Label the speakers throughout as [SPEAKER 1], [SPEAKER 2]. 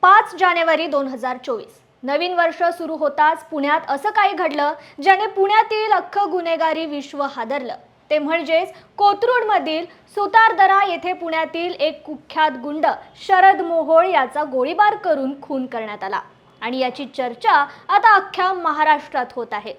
[SPEAKER 1] 5 जानेवारी 2024 नवीन वर्ष सुरू होताच पुण्यात असं काही घडलं ज्याने पुण्यातील अख्खं गुन्हेगारी विश्व हादरलं। ते म्हणजेच कोथरूडमधील सुतारदरा येथे पुण्यातील एक कुख्यात गुंड शरद मोहोळ याचा गोळीबार करून खून करण्यात आला आणि याची चर्चा आता अख्ख्या महाराष्ट्रात होत आहे।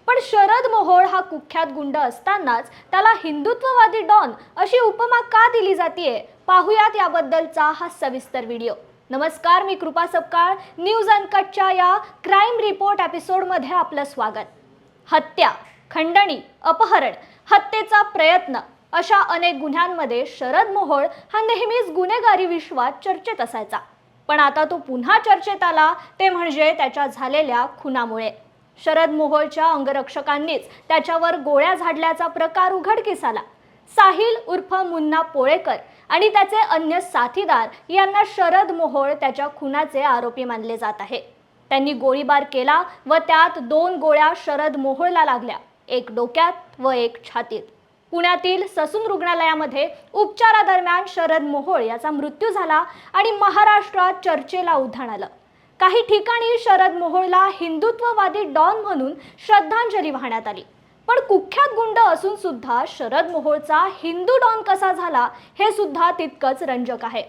[SPEAKER 1] पण शरद मोहोळ हा कुख्यात गुंड असतानाच त्याला हिंदुत्ववादी डॉन अशी उपमा का दिली जाते, पाहूयात याबद्दलचा हा सविस्तर व्हिडिओ। नमस्कार, मी कृपा सपकाळ। न्यूज अनकटच्या या क्राइम रिपोर्ट एपिसोडमध्ये आपलं स्वागत। हत्या, खंडणी, अपहरण, हत्येचा प्रयत्न अशा अनेक गुन्ह्यांमध्ये शरद मोहोळ हा नेहमीच गुन्हेगारी विश्वात चर्चेत असायचा। पण आता तो पुन्हा चर्चेत आला ते म्हणजे त्याच्या झालेल्या खुनामुळे। शरद मोहोळच्या अंगरक्षकांनीच त्याच्यावर गोळ्या झाडल्याचा प्रकार उघडकीस आला। साहिल उर्फ मुन्ना पोळेकर आणि त्याचे अन्य साथीदार यांना शरद मोहोळ त्याच्या खुनाचे आरोपी मानले जात आहे। त्यांनी गोळीबार केला व त्यात 2 गोळ्या शरद मोहोळला लागल्या, एक डोक्यात व एक छातीत। पुण्यातील ससून रुग्णालयामध्ये उपचारादरम्यान शरद मोहोळ याचा मृत्यू झाला आणि महाराष्ट्रात चर्चेला उधाण आलं। काही ठिकाणी शरद मोहोळला हिंदुत्ववादी डॉन म्हणून श्रद्धांजली वाहण्यात आली। पण कुख्यात गुंड असून सुद्धा शरद मोहोळचा हिंदू डॉन कसा झाला हे सुद्धा तितकंच रंजक आहे।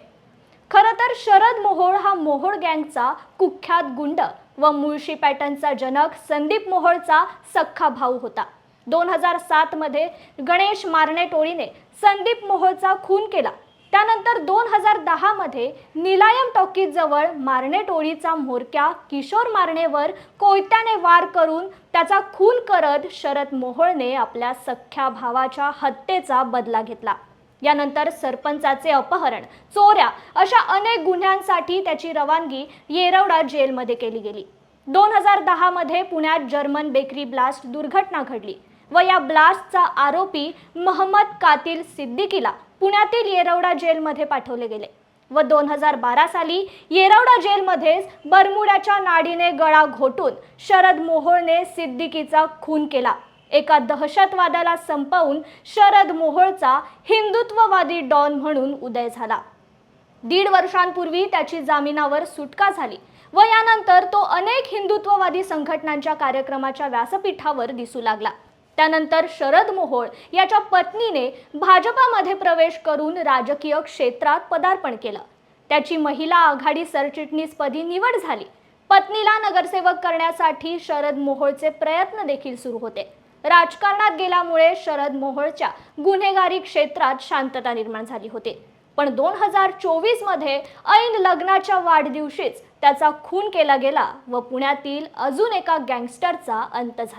[SPEAKER 1] खरं तर शरद मोहोळ हा मोहोळ गँगचा कुख्यात गुंड व मुळशी पॅटर्नचा जनक संदीप मोहोळचा सख्खा भाऊ होता। 2007 मध्ये गणेश मारणे टोळीने संदीप मोहोळचा खून केला। त्यानंतर 2010 मध्ये निलायम टॉकीज जवळ मारणे टोळीचा म्होरक्या किशोर मारणेवर कोयत्याने वार करून त्याचा खून करत शरद मोहोळने आपल्या सख्ख्या भावाच्या हत्येचा बदला घेतला। यानंतर सरपंचाचे अपहरण, चोऱ्या अशा अनेक गुन्ह्यांसाठी त्याची रवानगी येरवडा जेलमध्ये केली गेली। 2010 मध्ये पुण्यात जर्मन बेकरी ब्लास्ट दुर्घटना घडली व या ब्लास्टचा आरोपी महम्मद कातिल सिद्दीकीला पुण्यातील येरवडा जेलमध्ये पाठवले गेले व 2012 साली येरवडा जेलमध्येच बरमुड्याच्या नाडीने गळा घोटून शरद मोहोळने सिद्दीकीचा खून केला। एका दहशतवादाला संपवून शरद मोहोळचा हिंदुत्ववादी डॉन म्हणून उदय झाला। 1.5 वर्षांपूर्वी त्याची जामिनावर सुटका झाली व यानंतर तो अनेक हिंदुत्ववादी संघटनांच्या कार्यक्रमाच्या व्यासपीठावर दिसू लागला। त्यानंतर शरद मोहोळ याच्या पत्नीने भाजपामध्ये प्रवेश करून राजकीय क्षेत्रात पदार्पण केलं। त्याची महिला आघाडी सरचिटणीसपदी निवड झाली। पत्नीला नगरसेवक करण्यासाठी शरद मोहोळचे प्रयत्न देखील सुरू होते। राजकारणात गेल्यामुळे शरद मोहोळच्या गुन्हेगारी क्षेत्रात शांतता निर्माण झाली होती। पण 2024 मध्ये ऐन लग्नाच्या वाढदिवशीच त्याचा खून केला गेला व पुण्यातील अजून एका गँगस्टरचा अंत झाला।